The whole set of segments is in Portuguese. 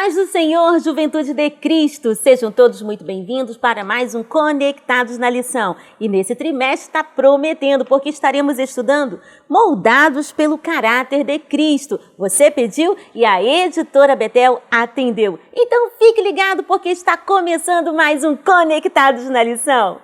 Paz do Senhor, Juventude de Cristo, sejam todos muito bem-vindos para mais um Conectados na Lição. E nesse trimestre está prometendo, porque estaremos estudando Moldados pelo Caráter de Cristo. Você pediu e a editora Betel atendeu. Então fique ligado porque está começando mais um Conectados na Lição.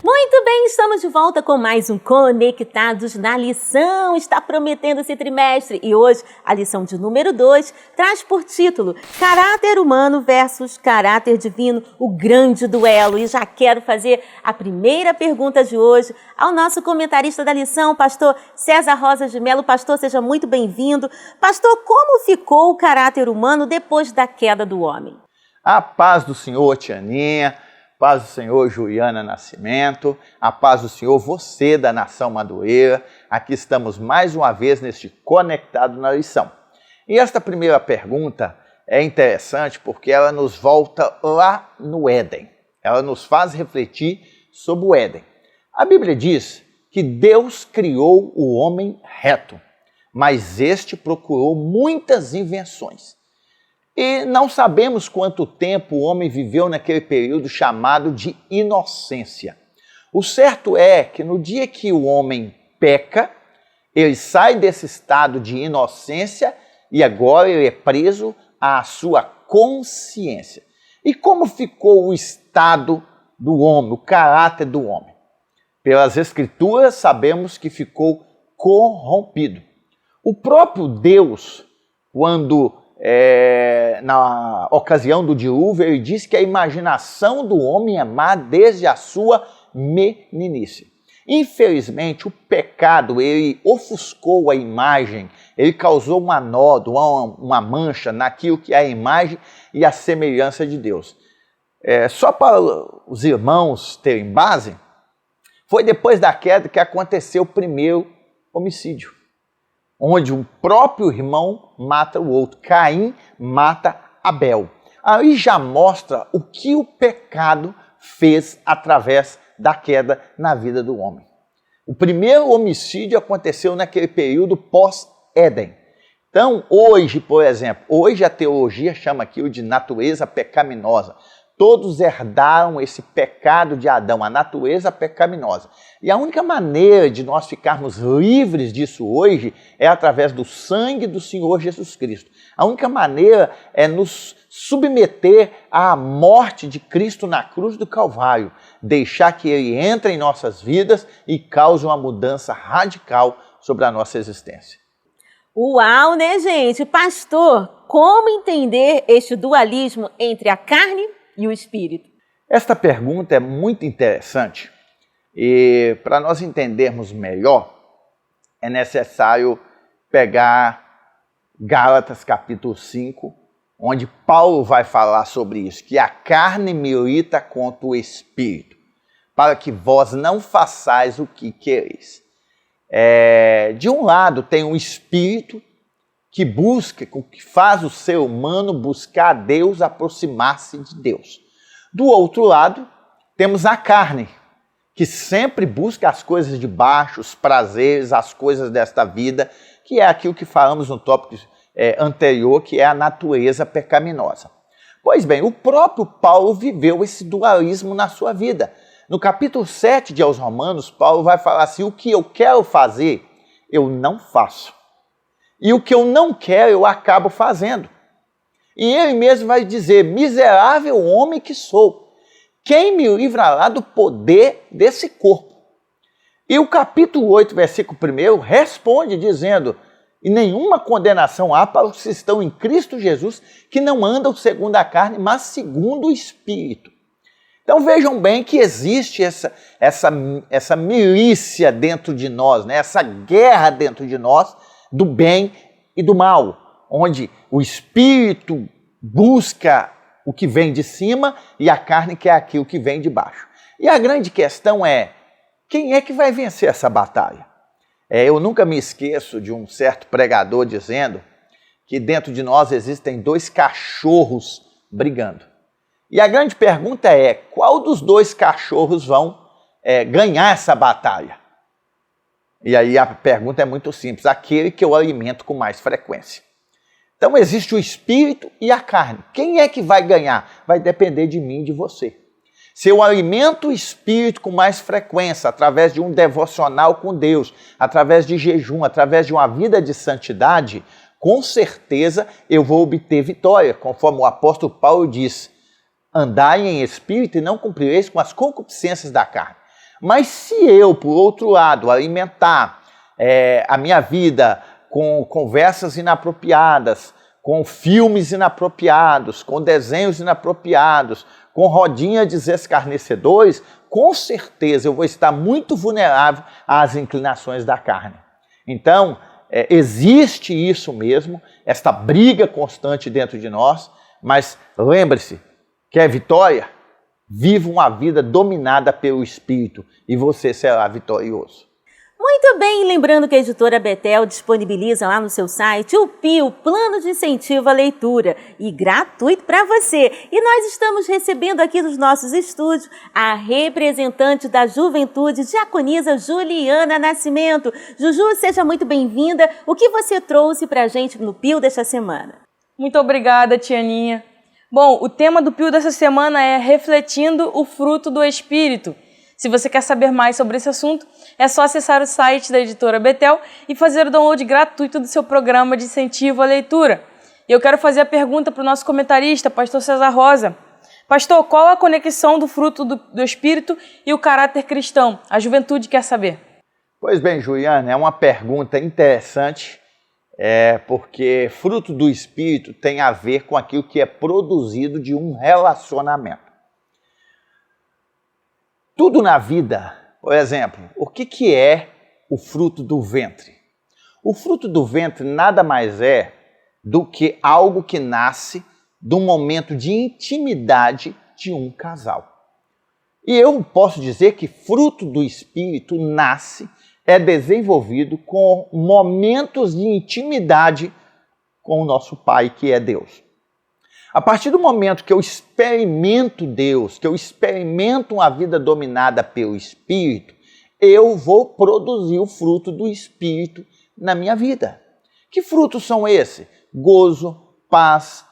Muito bem, estamos de volta com mais um Conectados na Lição. Está prometendo esse trimestre e hoje a lição de número 2 traz por título Caráter Humano versus Caráter Divino, o grande duelo. E já quero fazer a primeira pergunta de hoje ao nosso comentarista da lição, pastor César Rosa de Mello. Pastor, seja muito bem-vindo. Pastor, como ficou o caráter humano depois da queda do homem? A paz do Senhor, Tianinha. Paz do Senhor, Juliana Nascimento, a paz do Senhor, você da Nação Madureira. Aqui estamos mais uma vez neste Conectado na Lição. E esta primeira pergunta é interessante porque ela nos volta lá no Éden. Ela nos faz refletir sobre o Éden. A Bíblia diz que Deus criou o homem reto, mas este procurou muitas invenções. E não sabemos quanto tempo o homem viveu naquele período chamado de inocência. O certo é que no dia que o homem peca, ele sai desse estado de inocência e agora ele é preso à sua consciência. E como ficou o estado do homem, o caráter do homem? Pelas Escrituras sabemos que ficou corrompido. O próprio Deus, quando na ocasião do dilúvio, ele diz que a imaginação do homem é má desde a sua meninice. Infelizmente, o pecado, ele ofuscou a imagem, ele causou uma nódoa, uma mancha naquilo que é a imagem e a semelhança de Deus. Só para os irmãos terem base, foi depois da queda que aconteceu o primeiro homicídio, onde um próprio irmão mata o outro. Caim mata Abel. Aí já mostra o que o pecado fez através da queda na vida do homem. O primeiro homicídio aconteceu naquele período pós-Éden. Então, hoje, por exemplo, hoje a teologia chama aquilo de natureza pecaminosa. Todos herdaram esse pecado de Adão, a natureza pecaminosa. E a única maneira de nós ficarmos livres disso hoje é através do sangue do Senhor Jesus Cristo. A única maneira é nos submeter à morte de Cristo na cruz do Calvário, deixar que Ele entre em nossas vidas e cause uma mudança radical sobre a nossa existência. Uau, né, gente? Pastor, como entender este dualismo entre a carne e o espírito? Esta pergunta é muito interessante e para nós entendermos melhor é necessário pegar Gálatas capítulo 5, onde Paulo vai falar sobre isso, que a carne milita contra o espírito, para que vós não façais o que quereis. De um lado tem um espírito que busca, que faz o ser humano buscar a Deus, aproximar-se de Deus. Do outro lado, temos a carne, que sempre busca as coisas de baixo, os prazeres, as coisas desta vida, que é aquilo que falamos no tópico anterior, que é a natureza pecaminosa. Pois bem, o próprio Paulo viveu esse dualismo na sua vida. No capítulo 7 de aos Romanos, Paulo vai falar assim: o que eu quero fazer, eu não faço. E o que eu não quero, eu acabo fazendo. E ele mesmo vai dizer: miserável homem que sou, quem me livrará do poder desse corpo? E o capítulo 8, versículo 1, responde dizendo: e nenhuma condenação há para os que estão em Cristo Jesus, que não andam segundo a carne, mas segundo o Espírito. Então vejam bem que existe essa milícia dentro de nós, né? Essa guerra dentro de nós, do bem e do mal, onde o espírito busca o que vem de cima e a carne quer aquilo que vem de baixo. E a grande questão é: quem é que vai vencer essa batalha? Eu nunca me esqueço de um certo pregador dizendo que dentro de nós existem dois cachorros brigando. E a grande pergunta é: qual dos dois cachorros vão ganhar essa batalha? E aí a pergunta é muito simples: aquele que eu alimento com mais frequência. Então existe o espírito e a carne. Quem é que vai ganhar? Vai depender de mim e de você. Se eu alimento o espírito com mais frequência, através de um devocional com Deus, através de jejum, através de uma vida de santidade, com certeza eu vou obter vitória, conforme o apóstolo Paulo diz: andai em espírito e não cumprireis com as concupiscências da carne. Mas se eu, por outro lado, alimentar a minha vida com conversas inapropriadas, com filmes inapropriados, com desenhos inapropriados, com rodinha de escarnecedores, com certeza eu vou estar muito vulnerável às inclinações da carne. Então, existe isso mesmo, esta briga constante dentro de nós, mas lembre-se, quer vitória? Viva uma vida dominada pelo Espírito e você será vitorioso. Muito bem, lembrando que a editora Betel disponibiliza lá no seu site o PIO, Plano de Incentivo à Leitura, e gratuito para você. E nós estamos recebendo aqui nos nossos estúdios a representante da Juventude, diaconisa Juliana Nascimento. Juju, seja muito bem-vinda. O que você trouxe para a gente no PIO desta semana? Muito obrigada, tia Aninha. Bom, o tema do PIO dessa semana é Refletindo o Fruto do Espírito. Se você quer saber mais sobre esse assunto, é só acessar o site da editora Betel e fazer o download gratuito do seu programa de incentivo à leitura. E eu quero fazer a pergunta para o nosso comentarista, pastor César Rosa. Pastor, qual a conexão do fruto do Espírito e o caráter cristão? A juventude quer saber. Pois bem, Juliana, é uma pergunta interessante, porque fruto do Espírito tem a ver com aquilo que é produzido de um relacionamento. Tudo na vida, por exemplo, o que é o fruto do ventre? O fruto do ventre nada mais é do que algo que nasce do momento de intimidade de um casal. E eu posso dizer que fruto do Espírito é desenvolvido com momentos de intimidade com o nosso Pai, que é Deus. A partir do momento que eu experimento Deus, que eu experimento uma vida dominada pelo Espírito, eu vou produzir o fruto do Espírito na minha vida. Que frutos são esses? Gozo, paz,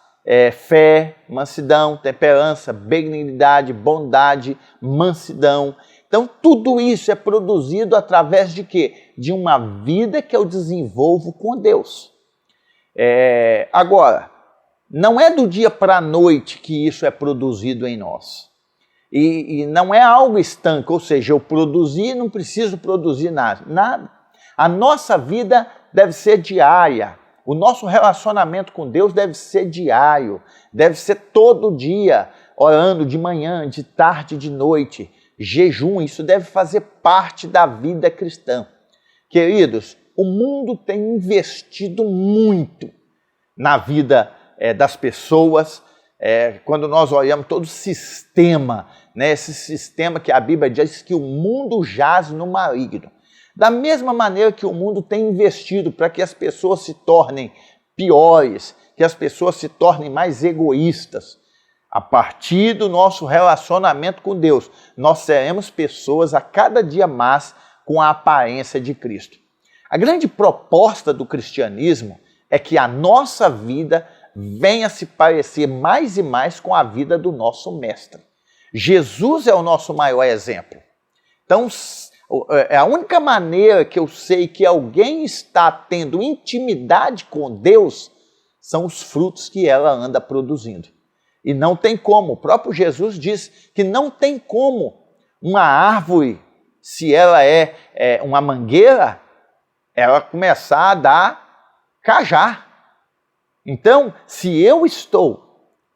fé, mansidão, temperança, benignidade, bondade, mansidão. Então, tudo isso é produzido através de quê? De uma vida que eu desenvolvo com Deus. Agora, não é do dia para a noite que isso é produzido em nós. E não é algo estanque, ou seja, eu produzi e não preciso produzir nada. A nossa vida deve ser diária. O nosso relacionamento com Deus deve ser diário. Deve ser todo dia, orando de manhã, de tarde, de noite. Jejum, isso deve fazer parte da vida cristã. Queridos, o mundo tem investido muito na vida das pessoas, quando nós olhamos todo o sistema, né, esse sistema que a Bíblia diz que o mundo jaz no maligno. Da mesma maneira que o mundo tem investido para que as pessoas se tornem piores, que as pessoas se tornem mais egoístas, a partir do nosso relacionamento com Deus, nós seremos pessoas a cada dia mais com a aparência de Cristo. A grande proposta do cristianismo é que a nossa vida venha se parecer mais e mais com a vida do nosso mestre. Jesus é o nosso maior exemplo. Então, a única maneira que eu sei que alguém está tendo intimidade com Deus são os frutos que ela anda produzindo. E não tem como, o próprio Jesus diz que não tem como uma árvore, se ela é uma mangueira, ela começar a dar cajá. Então, se eu estou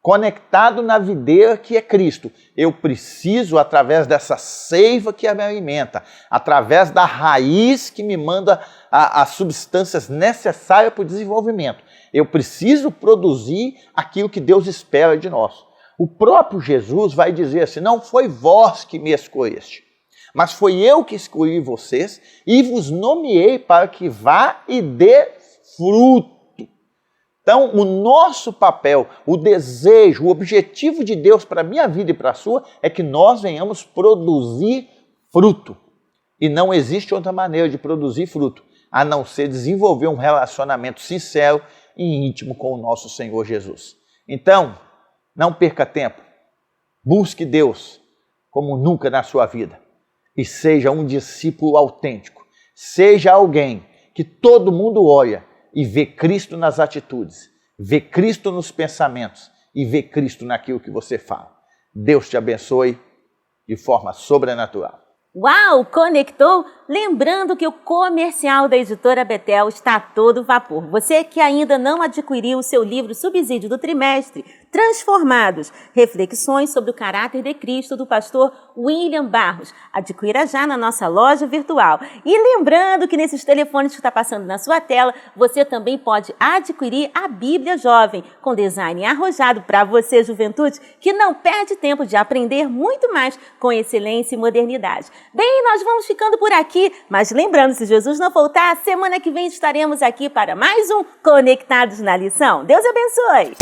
conectado na videira que é Cristo, eu preciso, através dessa seiva que me alimenta, através da raiz que me manda as substâncias necessárias para o desenvolvimento, eu preciso produzir aquilo que Deus espera de nós. O próprio Jesus vai dizer assim: não foi vós que me escolheste, mas foi eu que escolhi vocês e vos nomeei para que vá e dê fruto. Então, o nosso papel, o desejo, o objetivo de Deus para a minha vida e para a sua é que nós venhamos produzir fruto. E não existe outra maneira de produzir fruto, a não ser desenvolver um relacionamento sincero e íntimo com o nosso Senhor Jesus. Então, não perca tempo. Busque Deus como nunca na sua vida. E seja um discípulo autêntico. Seja alguém que todo mundo olha e vê Cristo nas atitudes, vê Cristo nos pensamentos e vê Cristo naquilo que você fala. Deus te abençoe de forma sobrenatural. Uau, conectou? Lembrando que o comercial da Editora Betel está a todo vapor. Você que ainda não adquiriu o seu livro Subsídio do Trimestre, Transformados, Reflexões sobre o Caráter de Cristo, do pastor William Barros, adquira já na nossa loja virtual. E lembrando que nesses telefones que está passando na sua tela, você também pode adquirir a Bíblia Jovem, com design arrojado para você, juventude, que não perde tempo de aprender muito mais com excelência e modernidade. Bem, nós vamos ficando por aqui, mas lembrando, se Jesus não voltar, semana que vem estaremos aqui para mais um Conectados na Lição. Deus abençoe!